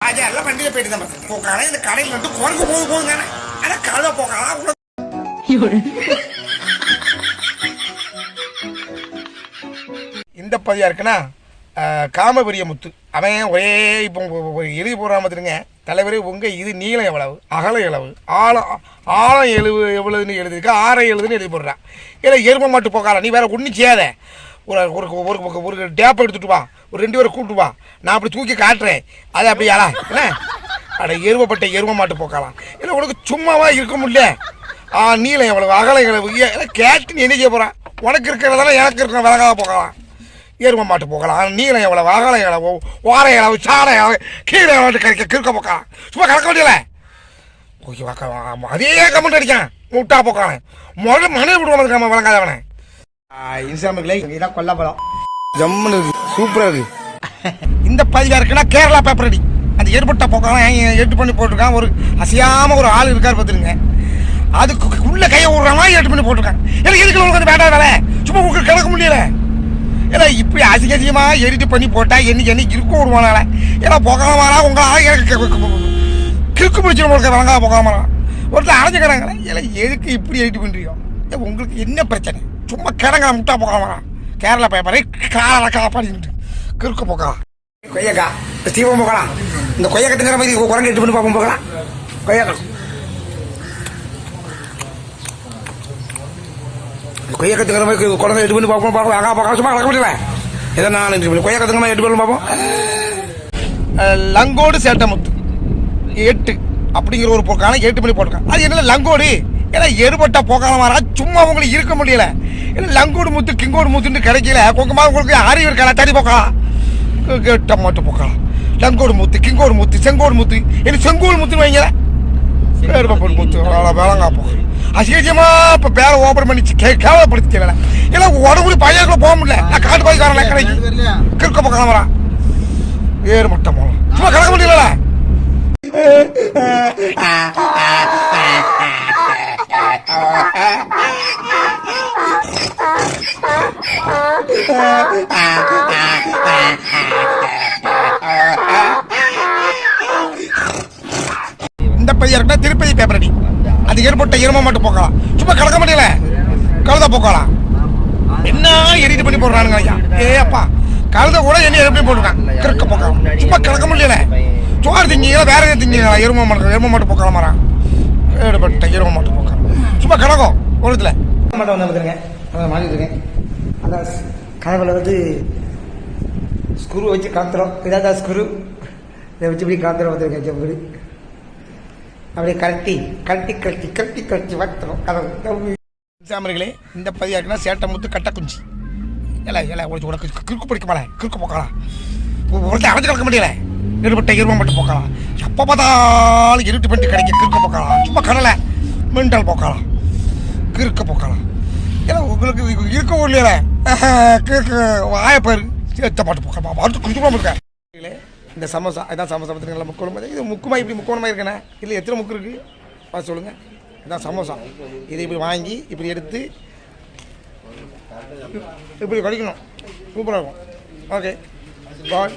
அதெல்லாம் வண்டியில போயிட்டு தான் போக்கான இந்த கடையில் வந்து குறைக்கு போகுங்க. ஆனா கழுத போக்கலாம். இந்த பதியா இருக்குன்னா காமபெரிய முத்து அவன் ஒரே இப்போ எழுதி போடுறாம பார்த்துருங்க. தலைவரே உங்கள் இது நீளம் எவ்வளவு, அகலம் எவ்வளவு, ஆழம் எவ்வளவுன்னு எழுதிருக்கா, ஆரம் எழுதுன்னு எழுதி போடுறான். ஏன்னா எரும மாட்டு போக்கால நீ வேற ஒன்றும் செய்யாத. ஒரு ஒரு ஒரு டேப்பை எடுத்துட்டு வா, ஒரு 2 பேரை கூப்பிட்டு வா, நான் அப்படி தூக்கி காட்டுறேன். அது அப்படி யாரா என்ன அட எருமப்பட்ட எரும மாட்டு போக்கலாம். இல்லை உனக்கு சும்மாவா இருக்க முடியல. நீளம் எவ்வளவு, அகலம் எவ்வளவு கேட்டு நீ என்ன செய்ய போகிறான். உனக்கு இருக்கிறதெல்லாம் எனக்கு இருக்கிற விலகாத போக்கலாம். எரும மாட்டு போக்கலாம். நீளம் எவ்வளவு, அகலம் எவ்வளவு, ஓரை எவ்வளவு, சாலை எவ்வளவு, கீழே எவ்வளவு கிறுக்க போக்கலாம். சும்மா கலக்க முடியல. அதே கமெண்ட் அடிக்கான் முட்டா போக்கான முதல்ல மனைவி விடுவாங்க நம்ம விளங்காதவனே. இன்சாமிகளே இதான் கொல்லப்பழம் ஜம்முன்னு இருக்கு, சூப்பரா இருக்கு. இந்த பதிவா இருக்குன்னா கேரளா பேப்பர் அடி அந்த ஏற்பட்ட போக்கலாம் எட்டு பண்ணி போட்டிருக்கான். ஒரு அசையாம ஒரு ஆள் இருக்காரு பார்த்துருங்க. அதுக்கு உள்ள கையை விடுற மாதிரி எட்டு பண்ணி போட்டிருக்காங்க. எனக்கு எதுக்கு உங்களுக்கு வேண்டாம் வேலை, சும்மா உங்களுக்கு கிடக்க முடியல. ஏன்னா இப்படி அசிங்கமா எடிட் பண்ணி போட்டா என்னைக்கு இருக்க விடுவானால. ஏன்னா போகாமலா உங்களால் எனக்கு கிறுக்கு பிடிச்சிடும் உங்களுக்கு விளங்காத போகாமலா ஒருத்தர் அரைஞ்சிக்கிறாங்களே. ஏன்னா எதுக்கு இப்படி எடிட் பண்ணுறியோ, உங்களுக்கு என்ன பிரச்சனை. சும்மா கிடங்க முட்டா போகாமலா கேரளா பேப்பரை காப்பாடிட்டு கிறுக்க போக்கலாம். கொய்யக்கா தீபம் போகலாம். இந்த கொய்யக்கத்துங்கிற மாதிரி குரங்கு எட்டு பண்ணி பார்ப்போம் போகலாம். கொய்யக்கா கொய்யக்கத்துங்கிற மாதிரி குழந்தை எட்டு பண்ணி பார்ப்போம் பார்க்கலாம். சும்மா கலக்க முடியல. எதை நான் கொய்யக்கத்துங்கிற மாதிரி எட்டு பண்ணி பார்ப்போம். லங்கோடு சேட்டமுத்து 8 அப்படிங்கிற ஒரு போக்கான 8 பண்ணி போட்டிருக்கான். அது என்ன லங்கோடு, ஏன்னா எருபட்டா போக்கான மாறா சும்மா உங்களுக்கு இருக்க முடியல. ஏன்னா லங்கோடு முத்து கிங்கோடு முத்துன்னு கிடைக்கல. கொஞ்சமா உங்களுக்கு அறிவு இருக்கா தடி போக்கலாம். கேட்ட மாட்டு போக்கலாம். லங்கோடு முத்து, கிங்கோடு முத்து, செங்கோடு முத்து, என்ன செங்கோடு முத்துன்னு வைங்க. எருபப்பட்டு முத்து வேளங்கா போக்கலாம். அசிங்கமா இப்போ பேரை ஓப்பன் பண்ணி கேவலப்படுத்திக்கல. ஏன்னா உடம்புல பையனுக்குள்ள போக முடியல. நான் காட்டு பாய்க்காரன் கடைக்கு கிறுக்க போக்கலாம் வரா ஏறு மட்டம் போகலாம். சும்மா கிடக்க முடியல. இந்த பையன் இருக்குன்னா திருப்பதி பேப்பர் அடி அது ஏற்பட்ட எரும மட்டும் போக்கலாம். சும்மா கிடக்க முடியல. கழுத போக்கலாம். என்ன எடிட் பண்ணி போடுறானுங்க ஐயா. அப்பா கழுத கூட என்ன எப்படி போட்டுருக்கான் கிறுக்க போக்கலாம். சும்மா கிடக்க முடியல. சோறு திங்கிங்களா வேற எதுவும் திங்கிங்களா. எரும மட்டும் போக்கலாம் மரம் ஏற்பட்ட எரும மட்டும் போக்கலாம். சும்மா கிடக்கும் ஒருத்துல மட்டும் வந்து வந்துருங்க. அதான் மாறிட்டுருக்கேன். அந்த கனவுல வந்து ஸ்க்ரூ வச்சு காத்துறோம். இதான் ஸ்க்ரூ இதை வச்சு இப்படி காத்துறோம் வந்துருக்கேன். ஜம்பு அப்படியே கழட்டி வட்டுறோம் கதவு. சாமர்களே இந்த பதியாக்குன்னா சேட்டை முத்து கட்ட குஞ்சு உனக்கு கிறுக்கு பிடிக்க மாட்டேன். கிறுக்கு போக்கலாம். ஒருத்தர் அரைஞ்சு கிடக்க முடியல. இருபட்ட இரும மட்டும் போக்கலாம். எப்போ பார்த்தாலும் இருட்டு பண்ணிட்டு கிடைக்க கிறுக்க போக்கலாம். சும்மா கடலை மின்டல் போக்கலாம். கிறுக்க போக்கலாம். ஏன்னா உங்களுக்கு இருக்க முடியல. கிறுக்கு வாயப்பேரு சேர்த்த பாட்டு போக்கலாம். அடுத்து குஞ்சு இருக்கேன். இந்த சமோசா இதான் சமோசா பார்த்துருங்களா. முக்கோணமாக இது முக்குமா இப்படி முக்கோணமாக இருக்கேண்ணே. இல்லை எத்தனை முக்கு இருக்குது பார்த்து சொல்லுங்கள். இதான் சமோசா. இதை இப்படி வாங்கி இப்படி எடுத்து இப்படி கடிக்கணும். சூப்பராக இருக்கும். Okay bye.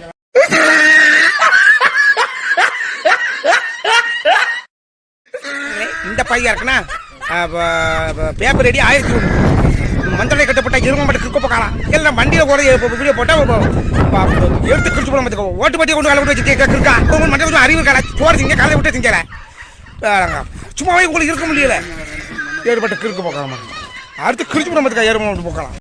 இந்த பையா இருக்குன்னா பேப்பர் ரெடி 1001 மந்தளை கட்டப்பட்ட இரும மட்டும் கிறுக்க போக்கலாம். எல்லாம் வண்டியில் கூட வீடியோ போட்டால் எடுத்து கிழிச்சு போட மாட்டேங்க. ஓட்டு பட்டியை கொண்டு வேலை விட்டு கிறுக்கா மண்டை கொஞ்சம் அறிவு இருக்கா. சோறு திங்க காலை விட்டு திங்கல சும்மாவே உங்களுக்கு இருக்க முடியல. ஏற்பட்ட கிறுக்க போக்கலாம். அடுத்து கிழிச்சு போட மாட்டேங்க. எரும மட்டும் போக்கலாம்.